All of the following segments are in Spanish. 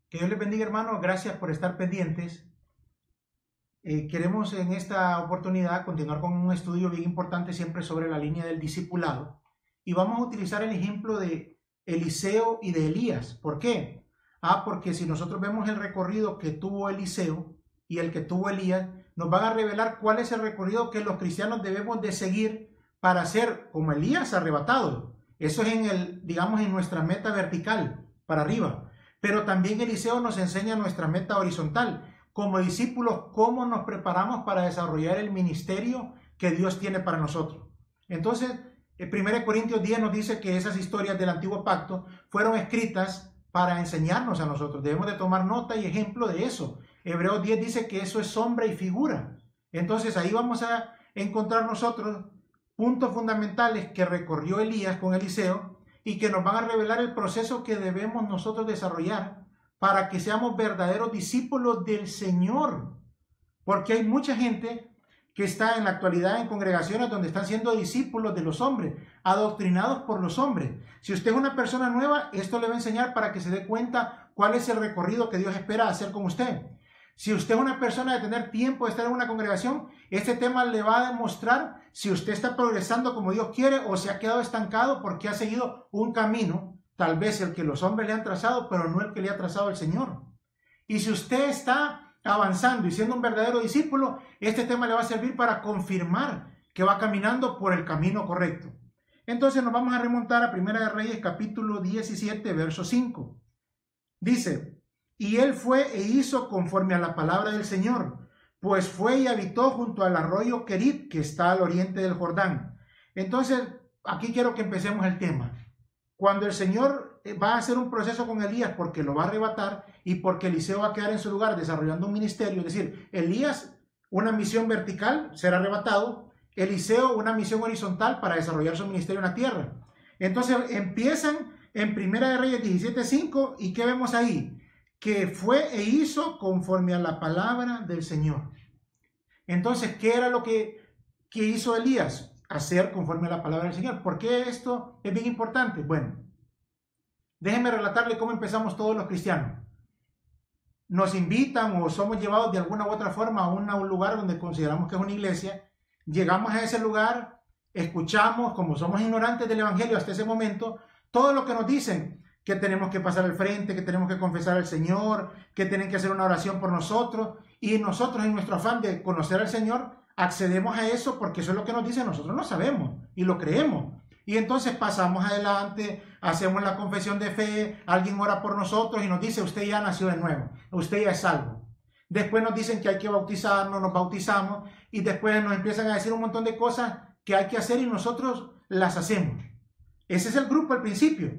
Que Dios les bendiga, hermanos. Gracias por estar pendientes. Queremos en esta oportunidad continuar con un estudio bien importante siempre sobre la línea del discipulado. Y vamos a utilizar el ejemplo de Eliseo y de Elías. ¿Por qué? Porque si nosotros vemos el recorrido que tuvo Eliseo y el que tuvo Elías, nos van a revelar cuál es el recorrido que los cristianos debemos de seguir para ser como Elías arrebatado. Eso es en nuestra meta vertical, para arriba. Pero también Eliseo nos enseña nuestra meta horizontal. Como discípulos, cómo nos preparamos para desarrollar el ministerio que Dios tiene para nosotros. Entonces, 1 Corintios 10 nos dice que esas historias del antiguo pacto fueron escritas para enseñarnos a nosotros. Debemos de tomar nota y ejemplo de eso. Hebreos 10 dice que eso es sombra y figura. Entonces, ahí vamos a encontrar nosotros puntos fundamentales que recorrió Elías con Eliseo y que nos van a revelar el proceso que debemos nosotros desarrollar para que seamos verdaderos discípulos del Señor. Porque hay mucha gente que está en la actualidad en congregaciones donde están siendo discípulos de los hombres, adoctrinados por los hombres. Si usted es una persona nueva, esto le va a enseñar para que se dé cuenta cuál es el recorrido que Dios espera hacer con usted. Si usted es una persona de tener tiempo de estar en una congregación, este tema le va a demostrar si usted está progresando como Dios quiere o se ha quedado estancado porque ha seguido un camino, tal vez el que los hombres le han trazado, pero no el que le ha trazado el Señor. Y si usted está avanzando y siendo un verdadero discípulo, este tema le va a servir para confirmar que va caminando por el camino correcto. Entonces nos vamos a remontar a Primera de Reyes capítulo 17, verso 5. Dice: y él fue e hizo conforme a la palabra del Señor, pues fue y habitó junto al arroyo Querit, que está al oriente del Jordán. Entonces, aquí quiero que empecemos el tema. Cuando el Señor va a hacer un proceso con Elías porque lo va a arrebatar y porque Eliseo va a quedar en su lugar desarrollando un ministerio, es decir, Elías una misión vertical, ser arrebatado, Eliseo una misión horizontal para desarrollar su ministerio en la tierra. Entonces empiezan en Primera de Reyes 17:5 y ¿qué vemos ahí? Que fue e hizo conforme a la palabra del Señor. Entonces, ¿qué era lo que hizo Elías? Hacer conforme a la palabra del Señor. ¿Por qué esto es bien importante? Bueno, déjenme relatarle cómo empezamos todos los cristianos. Nos invitan o somos llevados de alguna u otra forma a un lugar donde consideramos que es una iglesia. Llegamos a ese lugar, escuchamos, como somos ignorantes del evangelio hasta ese momento, todo lo que nos dicen, que tenemos que pasar al frente, que tenemos que confesar al Señor, que tienen que hacer una oración por nosotros, y nosotros en nuestro afán de conocer al Señor accedemos a eso porque eso es lo que nos dicen, nosotros lo sabemos y lo creemos. Y entonces pasamos adelante, hacemos la confesión de fe, alguien ora por nosotros y nos dice: usted ya nació de nuevo, usted ya es salvo. Después nos dicen que hay que bautizarnos, nos bautizamos y después nos empiezan a decir un montón de cosas que hay que hacer y nosotros las hacemos. Ese es el grupo al principio.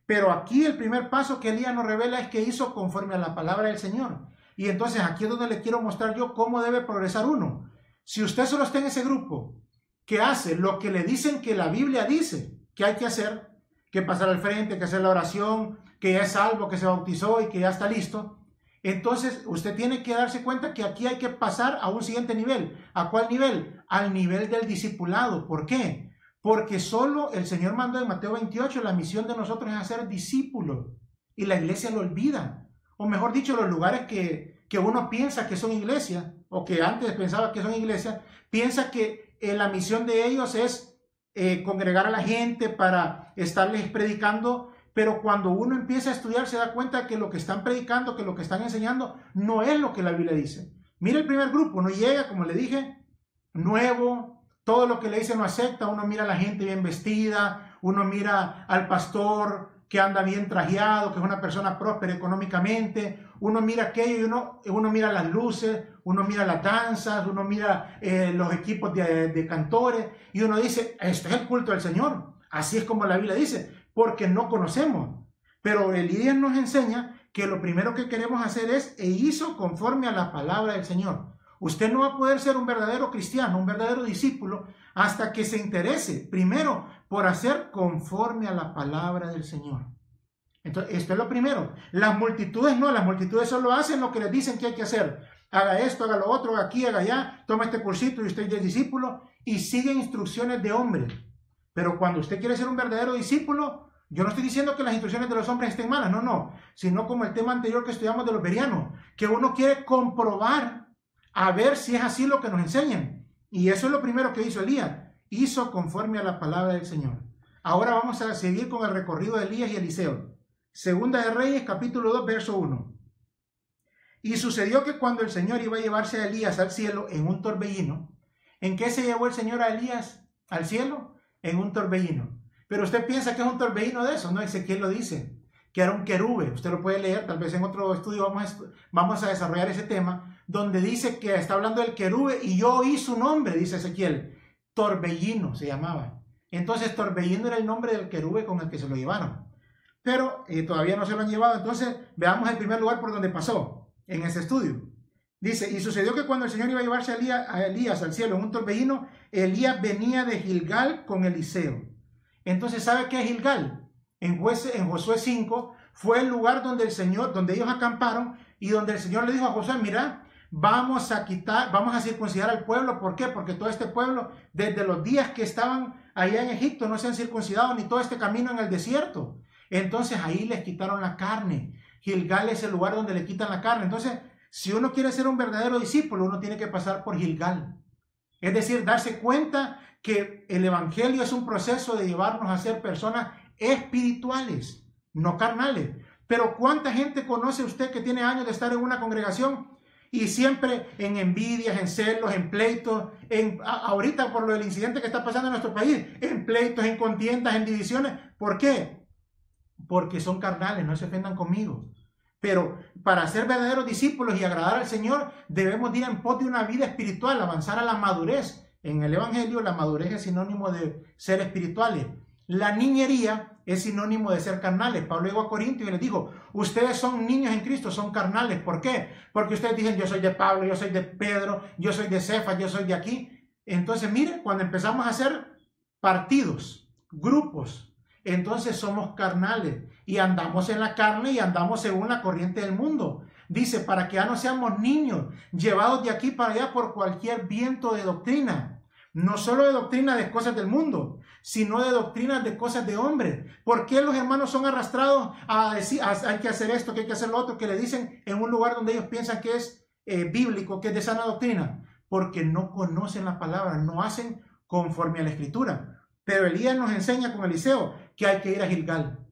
Pero aquí el primer paso que Elías nos revela es que hizo conforme a la palabra del Señor. Y entonces aquí es donde le quiero mostrar yo cómo debe progresar uno. Si usted solo está en ese grupo que hace lo que le dicen que la Biblia dice que hay que hacer, que pasar al frente, que hacer la oración, que ya es salvo, que se bautizó y que ya está listo, entonces usted tiene que darse cuenta que aquí hay que pasar a un siguiente nivel. ¿A cuál nivel? Al nivel del discipulado. ¿Por qué? Porque solo el Señor mandó en Mateo 28, la misión de nosotros es hacer discípulos. Y la iglesia lo olvida. O mejor dicho, los lugares que uno piensa que son iglesias, o que antes pensaba que son iglesias, piensa que la misión de ellos es congregar a la gente para estarles predicando, pero cuando uno empieza a estudiar se da cuenta que lo que están predicando, que lo que están enseñando, no es lo que la Biblia dice. Mira el primer grupo, uno llega, como le dije, nuevo, todo lo que le dicen no acepta, uno mira a la gente bien vestida, uno mira al pastor que anda bien trajeado, que es una persona próspera económicamente, uno mira aquello y uno mira las luces, uno mira las danzas, uno mira los equipos de cantores y uno dice: esto es el culto del Señor, así es como la Biblia dice, porque no conocemos. Pero Elías nos enseña que lo primero que queremos hacer es: e hizo conforme a la palabra del Señor. Usted no va a poder ser un verdadero cristiano, un verdadero discípulo, hasta que se interese primero por hacer conforme a la palabra del Señor. Entonces, esto es lo primero. Las multitudes no, las multitudes solo hacen lo que les dicen que hay que hacer. Haga esto, haga lo otro, haga aquí, haga allá, toma este cursito y usted ya es discípulo, y sigue instrucciones de hombres. Pero cuando usted quiere ser un verdadero discípulo, Yo no estoy diciendo que las instrucciones de los hombres estén malas, no, no, sino como el tema anterior que estudiamos de los bereanos, que uno quiere comprobar a ver si es así lo que nos enseñan. Y eso es lo primero que hizo Elías, hizo conforme a la palabra del Señor. Ahora vamos a seguir con el recorrido de Elías y Eliseo. Segunda de Reyes, capítulo 2, verso 1. Y sucedió que cuando el Señor iba a llevarse a Elías al cielo en un torbellino, ¿en qué se llevó el Señor a Elías al cielo? En un torbellino. Pero usted piensa que es un torbellino de eso, ¿no? Ezequiel lo dice, que era un querube. Usted lo puede leer, tal vez en otro estudio vamos a desarrollar ese tema, donde dice que está hablando del querube y yo oí su nombre, dice Ezequiel. Torbellino se llamaba. Entonces torbellino era el nombre del querube con el que se lo llevaron. Pero todavía no se lo han llevado. Entonces veamos el primer lugar por donde pasó en ese estudio. Dice, y sucedió que cuando el Señor iba a llevarse a Elías al cielo en un torbellino, Elías venía de Gilgal con Eliseo. Entonces, ¿sabe qué es Gilgal? En Josué 5 fue el lugar donde el Señor, donde ellos acamparon y donde el Señor le dijo a Josué, mira, vamos a circuncidar al pueblo. ¿Por qué? Porque todo este pueblo, desde los días que estaban allá en Egipto, no se han circuncidado ni todo este camino en el desierto. Entonces ahí les quitaron la carne. Gilgal es el lugar donde le quitan la carne. Entonces, si uno quiere ser un verdadero discípulo, uno tiene que pasar por Gilgal. Es decir, darse cuenta que el evangelio es un proceso de llevarnos a ser personas espirituales, no carnales. Pero ¿cuánta gente conoce usted que tiene años de estar en una congregación y siempre en envidias, en celos, en pleitos, ahorita por lo del incidente que está pasando en nuestro país, en pleitos, en contiendas, en divisiones? ¿Por qué? Porque son carnales, no se ofendan conmigo. Pero para ser verdaderos discípulos y agradar al Señor, debemos ir en pos de una vida espiritual, avanzar a la madurez. En el Evangelio, la madurez es sinónimo de ser espirituales. La niñería es sinónimo de ser carnales. Pablo llegó a Corintios y les dijo, ustedes son niños en Cristo, son carnales. ¿Por qué? Porque ustedes dicen, yo soy de Pablo, yo soy de Pedro, yo soy de Cefas, yo soy de aquí. Entonces, miren, cuando empezamos a hacer partidos, grupos, entonces somos carnales y andamos en la carne y andamos según la corriente del mundo. Dice, para que ya no seamos niños, llevados de aquí para allá por cualquier viento de doctrina. No solo de doctrina de cosas del mundo, sino de doctrinas de cosas de hombres. ¿Por qué los hermanos son arrastrados a decir, hay que hacer esto, que hay que hacer lo otro, que le dicen en un lugar donde ellos piensan que es bíblico, que es de sana doctrina? Porque no conocen la palabra, no hacen conforme a la Escritura. Pero Elías nos enseña con Eliseo que hay que ir a Gilgal.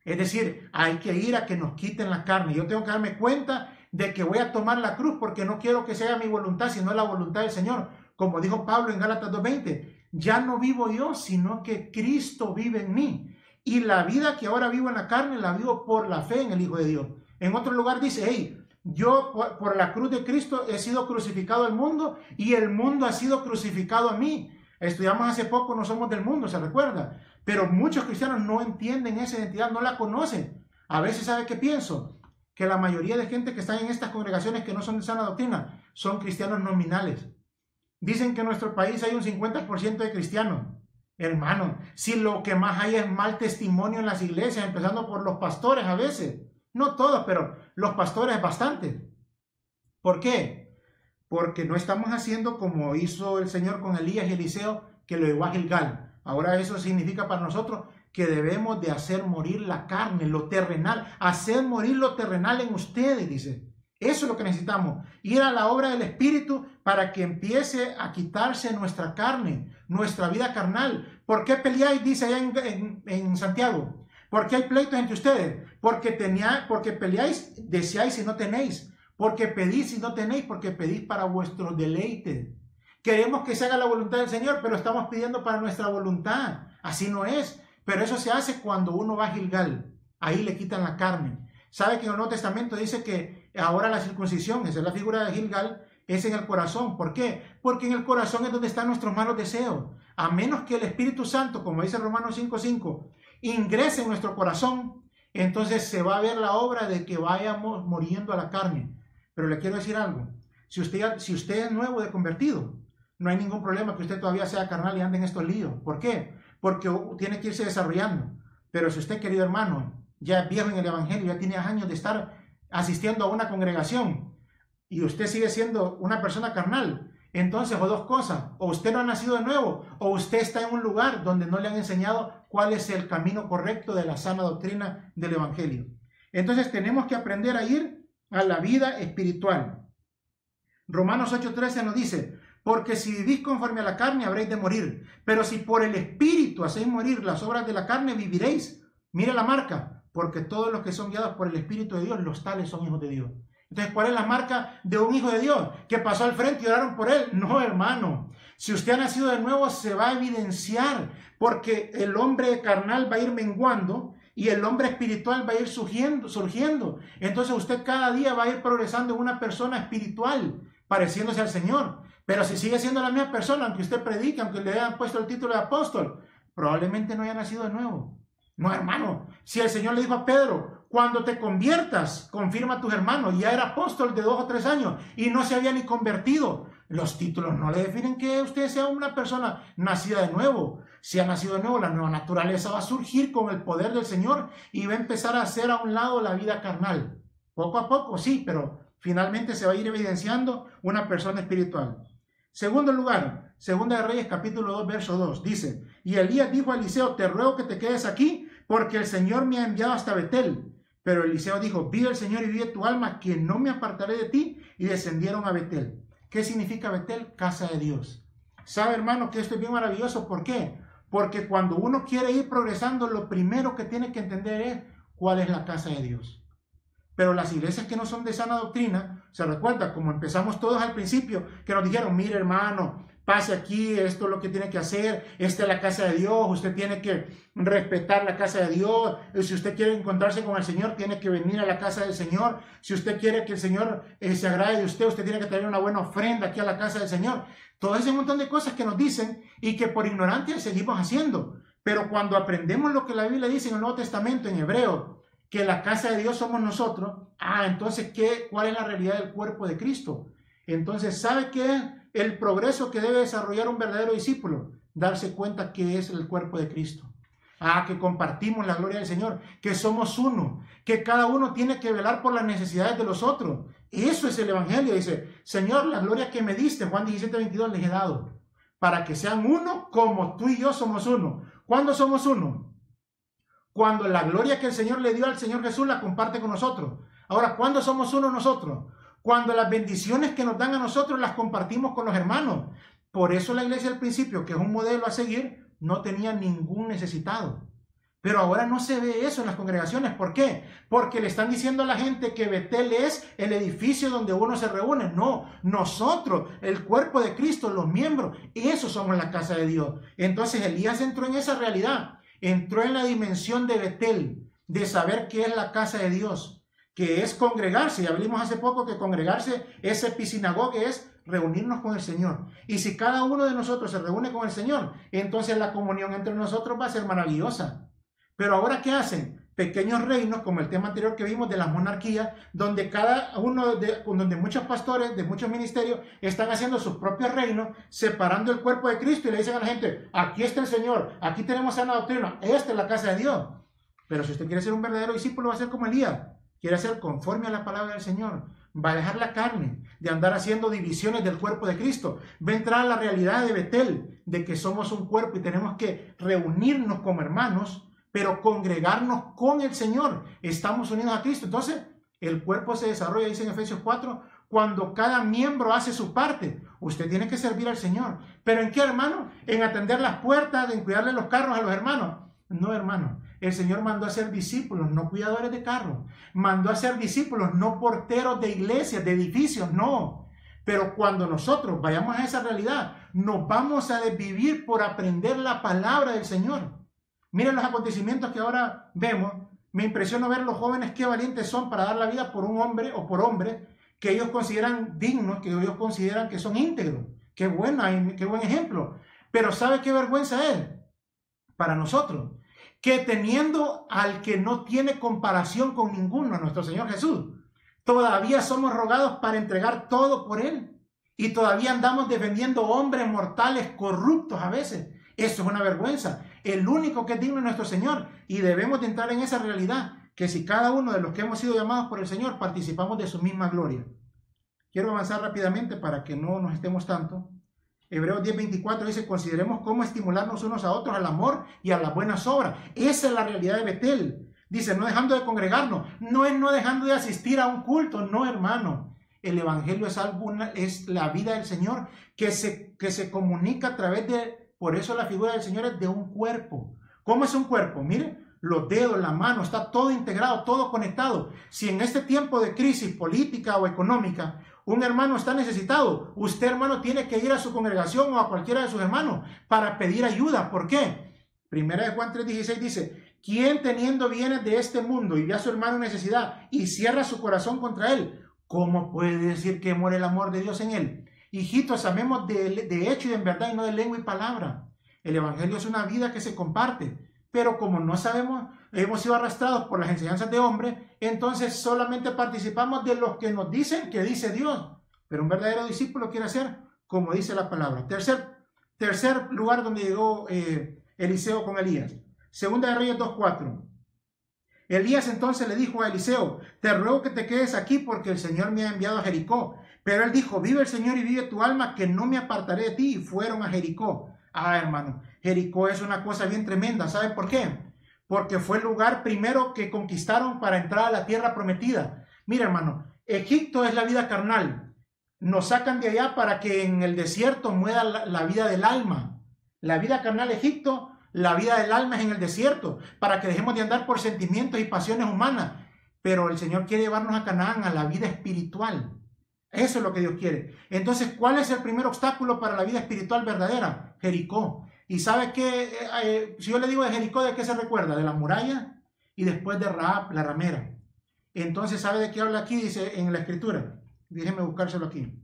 Es decir, hay que ir a que nos quiten la carne. Yo tengo que darme cuenta de que voy a tomar la cruz porque no quiero que sea mi voluntad, sino la voluntad del Señor. Como dijo Pablo en Gálatas 2:20, ya no vivo yo, sino que Cristo vive en mí. Y la vida que ahora vivo en la carne, la vivo por la fe en el Hijo de Dios. En otro lugar dice, hey, yo por la cruz de Cristo he sido crucificado al mundo y el mundo ha sido crucificado a mí. Estudiamos hace poco, no somos del mundo, ¿se recuerda? Pero muchos cristianos no entienden esa identidad, no la conocen. A veces, ¿sabe qué pienso? Que la mayoría de gente que está en estas congregaciones que no son de sana doctrina son cristianos nominales. Dicen que en nuestro país hay un 50% de cristianos. Hermano, si lo que más hay es mal testimonio en las iglesias, empezando por los pastores a veces. No todos, pero los pastores bastante. ¿Por qué? Porque no estamos haciendo como hizo el Señor con Elías y Eliseo, que lo llevó a Gilgal. Ahora eso significa para nosotros que debemos de hacer morir la carne, lo terrenal, hacer morir lo terrenal en ustedes, dice. Eso es lo que necesitamos, ir a la obra del Espíritu para que empiece a quitarse nuestra carne, nuestra vida carnal. ¿Por qué peleáis? Dice allá en Santiago. ¿Por qué hay pleitos entre ustedes? Porque peleáis, deseáis y no tenéis. Porque pedís y no tenéis, porque pedís para vuestro deleite. Queremos que se haga la voluntad del Señor, pero estamos pidiendo para nuestra voluntad. Así no es. Pero eso se hace cuando uno va a Gilgal. Ahí le quitan la carne. ¿Sabe que en el Nuevo Testamento dice que ahora la circuncisión, esa es la figura de Gilgal, es en el corazón? ¿Por qué? Porque en el corazón es donde están nuestros malos deseos. A menos que el Espíritu Santo, como dice Romanos 5:5, ingrese en nuestro corazón, entonces se va a ver la obra de que vayamos muriendo a la carne. Pero le quiero decir algo. Si usted es nuevo de convertido, no hay ningún problema que usted todavía sea carnal y ande en estos líos. ¿Por qué? Porque tiene que irse desarrollando. Pero si usted, querido hermano, ya es viejo en el Evangelio, ya tiene años de estar asistiendo a una congregación y usted sigue siendo una persona carnal, Entonces, o dos cosas, o usted no ha nacido de nuevo, o usted está en un lugar donde no le han enseñado cuál es el camino correcto de la sana doctrina del Evangelio. Entonces, tenemos que aprender a ir a la vida espiritual. Romanos 8:13 nos dice, porque si vivís conforme a la carne, habréis de morir, pero si por el Espíritu hacéis morir las obras de la carne, viviréis. Mire la marca, porque todos los que son guiados por el Espíritu de Dios, los tales son hijos de Dios. Entonces, ¿cuál es la marca de un hijo de Dios? ¿Que pasó al frente y oraron por él? No, hermano. Si usted ha nacido de nuevo, se va a evidenciar, porque el hombre carnal va a ir menguando y el hombre espiritual va a ir surgiendo. Entonces, usted cada día va a ir progresando en una persona espiritual, pareciéndose al Señor. Pero si sigue siendo la misma persona, aunque usted predique, aunque le hayan puesto el título de apóstol, probablemente no haya nacido de nuevo. No, hermano. Si el Señor le dijo a Pedro, cuando te conviertas, confirma a tus hermanos, ya era apóstol de 2 o 3 años y no se había ni convertido. Los títulos no le definen que usted sea una persona nacida de nuevo. Si ha nacido de nuevo, la nueva naturaleza va a surgir con el poder del Señor y va a empezar a hacer a un lado la vida carnal. Poco a poco, sí, pero finalmente se va a ir evidenciando una persona espiritual. Segundo lugar, Segunda de Reyes capítulo 2, verso 2, dice, y Elías dijo a Eliseo, te ruego que te quedes aquí, porque el Señor me ha enviado hasta Betel. Pero Eliseo dijo, vive el Señor y vive tu alma, que no me apartaré de ti. Y descendieron a Betel. ¿Qué significa Betel? Casa de Dios. ¿Sabe, hermano, que esto es bien maravilloso? ¿Por qué? Porque cuando uno quiere ir progresando, lo primero que tiene que entender es cuál es la casa de Dios. Pero las iglesias que no son de sana doctrina, se recuerda, como empezamos todos al principio, que nos dijeron, mire, hermano, pase aquí, esto es lo que tiene que hacer, esta es la casa de Dios, usted tiene que respetar la casa de Dios, si usted quiere encontrarse con el Señor, tiene que venir a la casa del Señor, si usted quiere que el Señor se agrade de usted, usted tiene que traer una buena ofrenda aquí a la casa del Señor. Todo ese montón de cosas que nos dicen y que por ignorancia seguimos haciendo. Pero cuando aprendemos lo que la Biblia dice en el Nuevo Testamento, en Hebreo, que la casa de Dios somos nosotros, entonces, ¿cuál es la realidad del cuerpo de Cristo? Entonces, ¿sabe qué es el progreso que debe desarrollar un verdadero discípulo? Darse cuenta que es el cuerpo de Cristo. Que compartimos la gloria del Señor, que somos uno, que cada uno tiene que velar por las necesidades de los otros. Eso es el Evangelio. Dice, Señor, la gloria que me diste, Juan 17:22, les he dado, para que sean uno como tú y yo somos uno. ¿Cuándo somos uno? Cuando la gloria que el Señor le dio al Señor Jesús la comparte con nosotros. Ahora, ¿cuándo somos uno nosotros? Cuando las bendiciones que nos dan a nosotros las compartimos con los hermanos. Por eso la iglesia al principio, que es un modelo a seguir, no tenía ningún necesitado. Pero ahora no se ve eso en las congregaciones. ¿Por qué? Porque le están diciendo a la gente que Betel es el edificio donde uno se reúne. No, nosotros, el cuerpo de Cristo, los miembros, eso somos la casa de Dios. Entonces Elías entró en esa realidad. Entró en la dimensión de Betel, de saber qué es la casa de Dios, que es congregarse. Ya vimos hace poco que congregarse es episinagoge, es reunirnos con el Señor. Y si cada uno de nosotros se reúne con el Señor, entonces la comunión entre nosotros va a ser maravillosa. Pero ahora, ¿qué hacen? Pequeños reinos, como el tema anterior que vimos de las monarquías, donde donde muchos pastores de muchos ministerios están haciendo sus propios reinos, separando el cuerpo de Cristo y le dicen a la gente, aquí está el Señor, aquí tenemos sana doctrina, esta es la casa de Dios. Pero si usted quiere ser un verdadero discípulo, va a ser como Elías, quiere ser conforme a la palabra del Señor, va a dejar la carne de andar haciendo divisiones del cuerpo de Cristo, va a entrar a la realidad de Betel, de que somos un cuerpo y tenemos que reunirnos como hermanos, pero congregarnos con el Señor. Estamos unidos a Cristo. Entonces, el cuerpo se desarrolla, dice en Efesios 4, cuando cada miembro hace su parte. Usted tiene que servir al Señor. ¿Pero en qué, hermano? En atender las puertas, en cuidarle los carros a los hermanos. No, hermano. El Señor mandó a ser discípulos, no cuidadores de carros. Mandó a ser discípulos, no porteros de iglesias, de edificios, no. Pero cuando nosotros vayamos a esa realidad, nos vamos a desvivir por aprender la palabra del Señor. Miren los acontecimientos que ahora vemos. Me impresiona ver los jóvenes qué valientes son para dar la vida por un hombre o por hombres que ellos consideran dignos, que ellos consideran que son íntegros. Qué bueno, qué buen ejemplo. Pero ¿sabe qué vergüenza es para nosotros? Que teniendo al que no tiene comparación con ninguno, a nuestro Señor Jesús, todavía somos rogados para entregar todo por Él. Y todavía andamos defendiendo hombres mortales corruptos a veces. Eso es una vergüenza. El único que es digno es nuestro Señor. Y debemos de entrar en esa realidad, que si cada uno de los que hemos sido llamados por el Señor participamos de su misma gloria. Quiero avanzar rápidamente para que no nos estemos tanto. Hebreos 10:24 dice, consideremos cómo estimularnos unos a otros al amor y a las buenas obras. Esa es la realidad de Betel. Dice, no dejando de congregarnos, no es no dejando de asistir a un culto, no, hermano. El evangelio es la vida del Señor que se comunica a través de, por eso la figura del Señor es de un cuerpo. ¿Cómo es un cuerpo? Mire, los dedos, la mano, está todo integrado, todo conectado. Si en este tiempo de crisis política o económica, un hermano está necesitado, usted, hermano, tiene que ir a su congregación o a cualquiera de sus hermanos para pedir ayuda. ¿Por qué? Primera de Juan 3:16 dice, ¿quién teniendo bienes de este mundo y ve a su hermano en necesidad y cierra su corazón contra él? ¿Cómo puede decir que muere el amor de Dios en él? Hijitos, amemos de hecho y en verdad y no de lengua y palabra. El evangelio es una vida que se comparte, pero como no sabemos, hemos sido arrastrados por las enseñanzas de hombres, entonces solamente participamos de los que nos dicen que dice Dios. Pero un verdadero discípulo quiere hacer como dice la palabra. Tercer lugar donde llegó Eliseo con Elías. Segunda de Reyes 2:4. Elías entonces le dijo a Eliseo, te ruego que te quedes aquí porque el Señor me ha enviado a Jericó. Pero él dijo, vive el Señor y vive tu alma, que no me apartaré de ti. Y fueron a Jericó. Ah, hermano, Jericó es una cosa bien tremenda. ¿Sabe por qué? Porque fue el lugar primero que conquistaron para entrar a la tierra prometida. Mira, hermano, Egipto es la vida carnal. Nos sacan de allá para que en el desierto muera la vida del alma. La vida carnal, Egipto, la vida del alma es en el desierto, para que dejemos de andar por sentimientos y pasiones humanas. Pero el Señor quiere llevarnos a Canaán, a la vida espiritual. Eso es lo que Dios quiere. Entonces, ¿cuál es el primer obstáculo para la vida espiritual verdadera? Jericó. ¿Y sabe qué? Si yo le digo de Jericó, ¿de qué se recuerda? De la muralla y después de Rahab, la ramera. Entonces, ¿sabe de qué habla aquí? Dice en la escritura. Déjenme buscárselo aquí.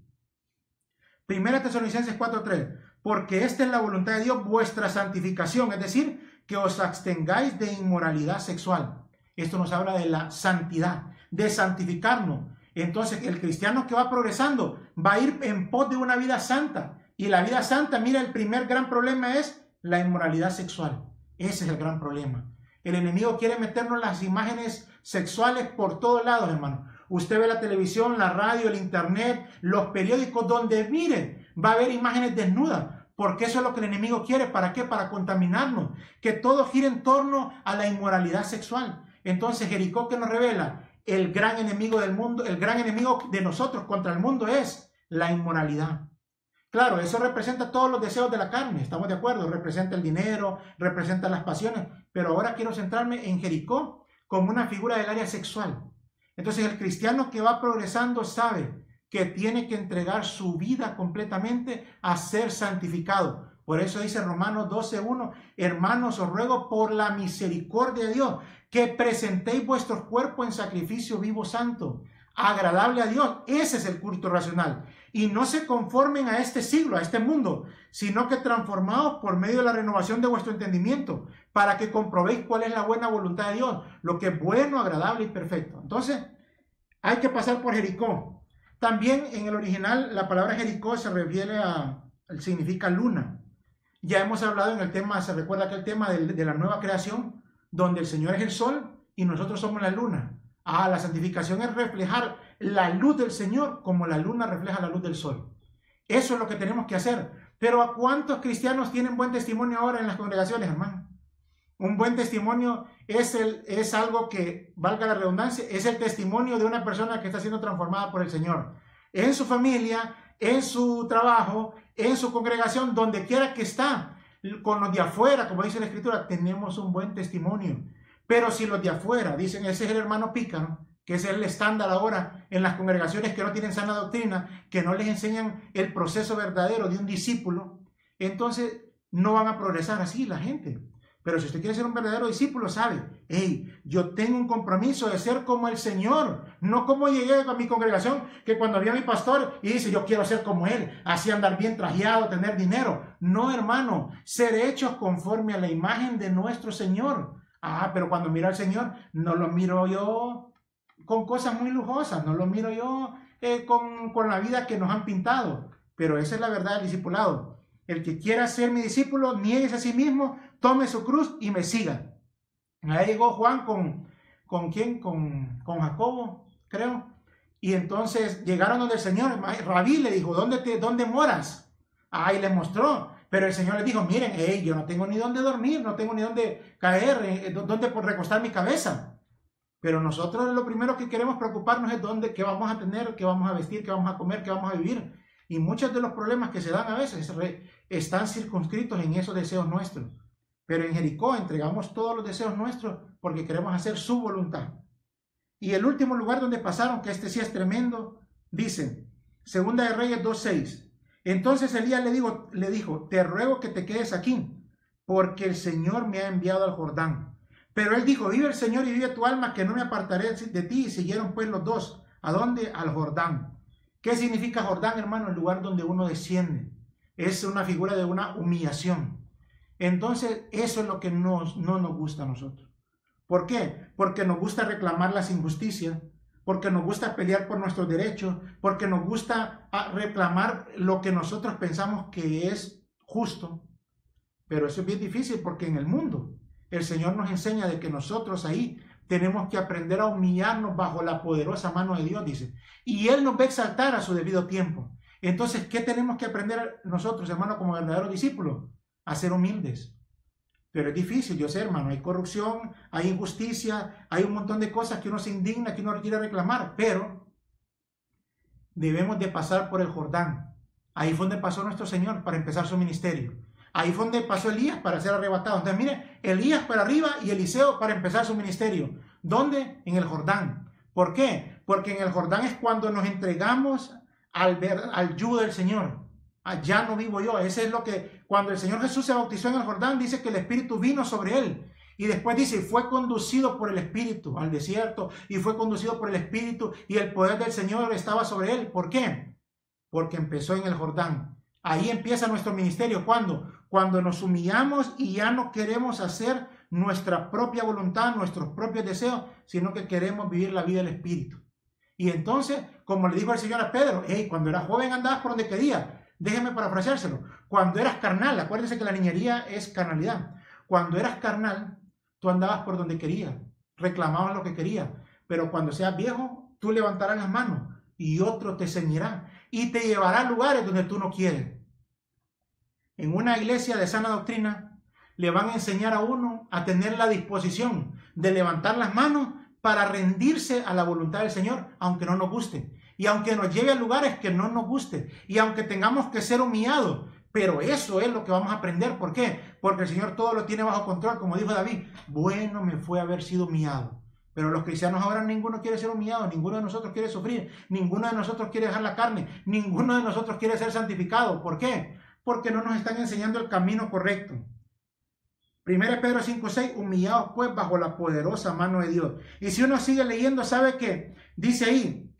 Primera Tesalonicenses 4:3. Porque esta es la voluntad de Dios, vuestra santificación. Es decir, que os abstengáis de inmoralidad sexual. Esto nos habla de la santidad, de santificarnos. Entonces, el cristiano que va progresando va a ir en pos de una vida santa. Y la vida santa, mira, el primer gran problema es la inmoralidad sexual. Ese es el gran problema. El enemigo quiere meternos las imágenes sexuales por todos lados, hermano. Usted ve la televisión, la radio, el internet, los periódicos, donde mire, va a haber imágenes desnudas. Porque eso es lo que el enemigo quiere. ¿Para qué? Para contaminarnos. Que todo gire en torno a la inmoralidad sexual. Entonces, Jericó, que nos revela, el gran enemigo del mundo, el gran enemigo de nosotros contra el mundo es la inmoralidad. Claro, eso representa todos los deseos de la carne, estamos de acuerdo, representa el dinero, representa las pasiones, pero ahora quiero centrarme en Jericó como una figura del área sexual. Entonces el cristiano que va progresando sabe que tiene que entregar su vida completamente a ser santificado. Por eso dice Romanos 12:1, hermanos, os ruego por la misericordia de Dios, que presentéis vuestros cuerpos en sacrificio vivo santo, agradable a Dios. Ese es el culto racional. Y no se conformen a este siglo, a este mundo, sino que transformaos por medio de la renovación de vuestro entendimiento, para que comprobéis cuál es la buena voluntad de Dios, lo que es bueno, agradable y perfecto. Entonces, hay que pasar por Jericó. También en el original, la palabra Jericó se refiere significa luna. Ya hemos hablado en el tema, se recuerda aquel tema de la nueva creación, donde el Señor es el sol y nosotros somos la luna. La santificación es reflejar la luz del Señor como la luna refleja la luz del sol. Eso es lo que tenemos que hacer. Pero ¿a cuántos cristianos tienen buen testimonio ahora en las congregaciones, hermano? Un buen testimonio es algo que, valga la redundancia, es el testimonio de una persona que está siendo transformada por el Señor. En su familia, en su trabajo, en su congregación, donde quiera que está, con los de afuera, como dice la Escritura, tenemos un buen testimonio. Pero si los de afuera dicen, ese es el hermano pícaro, que es el estándar ahora en las congregaciones que no tienen sana doctrina, que no les enseñan el proceso verdadero de un discípulo, entonces no van a progresar así la gente. Pero si usted quiere ser un verdadero discípulo, sabe, hey, yo tengo un compromiso de ser como el Señor, no como llegué a mi congregación, que cuando vi a mi pastor y dice, yo quiero ser como él, así andar bien trajeado, tener dinero. No, hermano, ser hechos conforme a la imagen de nuestro Señor. Pero cuando miro al Señor, no lo miro yo con cosas muy lujosas, no lo miro yo con la vida que nos han pintado. Pero esa es la verdad del discipulado. El que quiera ser mi discípulo, niéguese a sí mismo, tome su cruz y me siga. Ahí llegó Juan con ¿quién? Con Jacobo, creo. Y entonces llegaron donde el Señor, Rabí le dijo, ¿dónde moras? Y le mostró. Pero el Señor le dijo, miren, yo no tengo ni dónde dormir, no tengo ni dónde caer, dónde recostar mi cabeza. Pero nosotros lo primero que queremos preocuparnos es qué vamos a tener, qué vamos a vestir, qué vamos a comer, qué vamos a vivir. Y muchos de los problemas que se dan a veces están circunscritos en esos deseos nuestros. Pero en Jericó entregamos todos los deseos nuestros porque queremos hacer su voluntad. Y el último lugar donde pasaron, que este sí es tremendo, dice, Segunda de Reyes 2:6. Entonces Elías le dijo, te ruego que te quedes aquí, porque el Señor me ha enviado al Jordán. Pero él dijo, vive el Señor y vive tu alma, que no me apartaré de ti. Y siguieron pues los dos. ¿A dónde? Al Jordán. ¿Qué significa Jordán, hermano? El lugar donde uno desciende. Es una figura de una humillación. Entonces, eso es lo que no nos gusta a nosotros. ¿Por qué? Porque nos gusta reclamar las injusticias, porque nos gusta pelear por nuestros derechos, porque nos gusta reclamar lo que nosotros pensamos que es justo. Pero eso es bien difícil porque en el mundo el Señor nos enseña de que nosotros ahí tenemos que aprender a humillarnos bajo la poderosa mano de Dios, dice. Y Él nos va a exaltar a su debido tiempo. Entonces, ¿qué tenemos que aprender nosotros, hermano, como verdaderos discípulos? A ser humildes. Pero es difícil, yo sé, hermano, hay corrupción, hay injusticia, hay un montón de cosas que uno se indigna, que uno quiere reclamar, pero debemos de pasar por el Jordán. Ahí fue donde pasó nuestro Señor para empezar su ministerio. Ahí fue donde pasó Elías para ser arrebatado. Entonces, mire, Elías para arriba y Eliseo para empezar su ministerio. ¿Dónde? En el Jordán. ¿Por qué? Porque en el Jordán es cuando nos entregamos al yugo del Señor. Allá no vivo yo. Ese es lo que, cuando el Señor Jesús se bautizó en el Jordán, dice que el Espíritu vino sobre él. Y después dice, fue conducido por el Espíritu al desierto, y fue conducido por el Espíritu, y el poder del Señor estaba sobre él. ¿Por qué? Porque empezó en el Jordán. Ahí empieza nuestro ministerio. ¿Cuándo? Cuando nos humillamos y ya no queremos hacer nuestra propia voluntad, nuestros propios deseos, sino que queremos vivir la vida del Espíritu. Y entonces, como le dijo el Señor a Pedro, cuando eras joven andabas por donde querías. Déjeme parafraseárselo. Cuando eras carnal, acuérdense que la niñería es carnalidad. Cuando eras carnal, tú andabas por donde querías, reclamabas lo que querías. Pero cuando seas viejo, tú levantarás las manos y otro te ceñirá y te llevará a lugares donde tú no quieres. En una iglesia de sana doctrina, le van a enseñar a uno a tener la disposición de levantar las manos para rendirse a la voluntad del Señor, aunque no nos guste. Y aunque nos lleve a lugares que no nos guste. Y aunque tengamos que ser humillados. Pero eso es lo que vamos a aprender. ¿Por qué? Porque el Señor todo lo tiene bajo control. Como dijo David, bueno me fue haber sido humillado. Pero los cristianos ahora ninguno quiere ser humillado. Ninguno de nosotros quiere sufrir. Ninguno de nosotros quiere dejar la carne. Ninguno de nosotros quiere ser santificado. ¿Por qué? Porque no nos están enseñando el camino correcto. 1 Pedro 5:6, humillados pues bajo la poderosa mano de Dios. Y si uno sigue leyendo, sabe que dice ahí,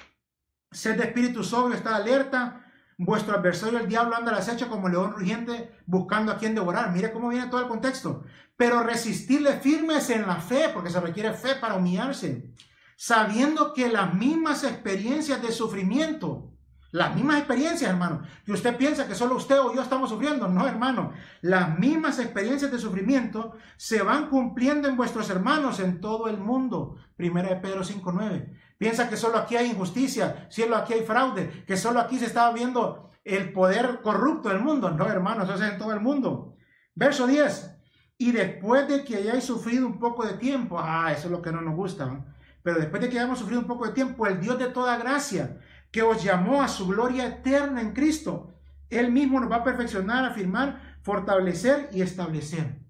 sed de espíritu sobrio, estad alerta, vuestro adversario el diablo anda al acecho como león rugiente buscando a quien devorar. Mire cómo viene todo el contexto. Pero resistirle firmes en la fe, porque se requiere fe para humillarse, sabiendo que las mismas experiencias de sufrimiento, las mismas experiencias, hermano, que usted piensa que solo usted o yo estamos sufriendo. No, hermano, las mismas experiencias de sufrimiento se van cumpliendo en vuestros hermanos en todo el mundo. 1 Pedro 5:9. Piensa que solo aquí hay injusticia, solo aquí hay fraude, que solo aquí se está viendo el poder corrupto del mundo. No, hermano, eso es en todo el mundo. Verso 10. Y después de que hayáis sufrido un poco de tiempo, eso es lo que no nos gusta, ¿no? Pero después de que hayamos sufrido un poco de tiempo, el Dios de toda gracia, que os llamó a su gloria eterna en Cristo, Él mismo nos va a perfeccionar, afirmar, fortalecer y establecer.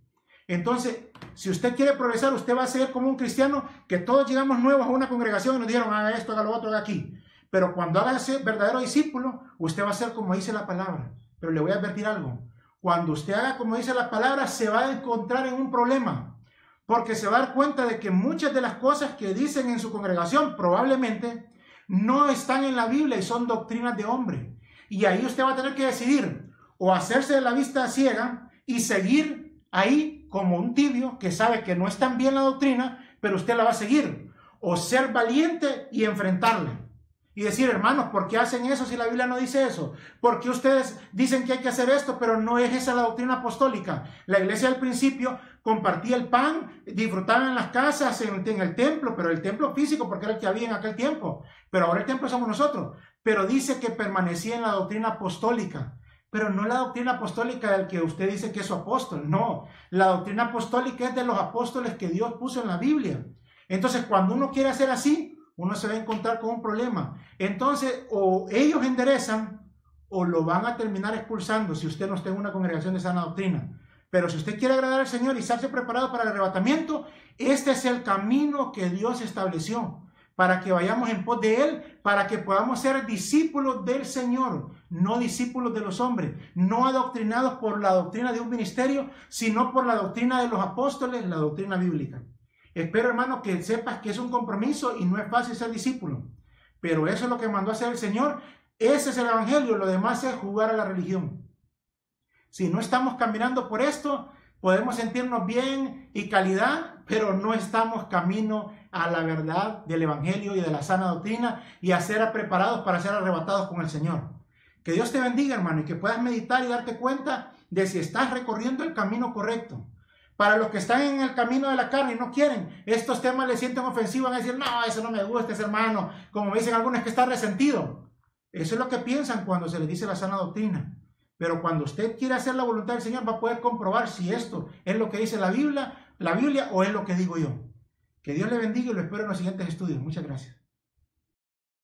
Entonces, si usted quiere progresar, usted va a ser como un cristiano que todos llegamos nuevos a una congregación y nos dijeron, haga esto, haga lo otro, haga aquí. Pero cuando haga ese verdadero discípulo, usted va a ser como dice la palabra. Pero le voy a advertir algo. Cuando usted haga como dice la palabra, se va a encontrar en un problema. Porque se va a dar cuenta de que muchas de las cosas que dicen en su congregación probablemente no están en la Biblia y son doctrinas de hombre. Y ahí usted va a tener que decidir o hacerse de la vista ciega y seguir ahí como un tibio que sabe que no es tan bien la doctrina, pero usted la va a seguir. O ser valiente y enfrentarla. y decir, hermanos, ¿por qué hacen eso si la Biblia no dice eso? ¿Por qué ustedes dicen que hay que hacer esto, pero no es esa la doctrina apostólica? La iglesia al principio compartía el pan, disfrutaban en las casas, en el templo, pero el templo físico, porque era el que había en aquel tiempo. Pero ahora el templo somos nosotros. Pero dice que permanecía en la doctrina apostólica. Pero no la doctrina apostólica del que usted dice que es su apóstol. No, la doctrina apostólica es de los apóstoles que Dios puso en la Biblia. Entonces, cuando uno quiere hacer así, uno se va a encontrar con un problema. Entonces, o ellos enderezan o lo van a terminar expulsando si usted no está en una congregación de sana doctrina. Pero si usted quiere agradar al Señor y estarse preparado para el arrebatamiento, este es el camino que Dios estableció para que vayamos en pos de Él, para que podamos ser discípulos del Señor, no discípulos de los hombres, no adoctrinados por la doctrina de un ministerio, sino por la doctrina de los apóstoles, la doctrina bíblica. Espero, hermano, que sepas que es un compromiso y no es fácil ser discípulo. Pero eso es lo que mandó a hacer el Señor. Ese es el evangelio. Lo demás es jugar a la religión. Si no estamos caminando por esto, podemos sentirnos bien y calidad, pero no estamos camino a la verdad del evangelio y de la sana doctrina y a ser preparados para ser arrebatados con el Señor. Que Dios te bendiga, hermano, y que puedas meditar y darte cuenta de si estás recorriendo el camino correcto. Para los que están en el camino de la carne y no quieren, estos temas les sienten ofensivos, van a decir, no, eso no me gusta, ese hermano, como me dicen algunos, que está resentido. Eso es lo que piensan cuando se les dice la sana doctrina. Pero cuando usted quiere hacer la voluntad del Señor, va a poder comprobar si esto es lo que dice la Biblia o es lo que digo yo. Que Dios le bendiga y lo espero en los siguientes estudios. Muchas gracias.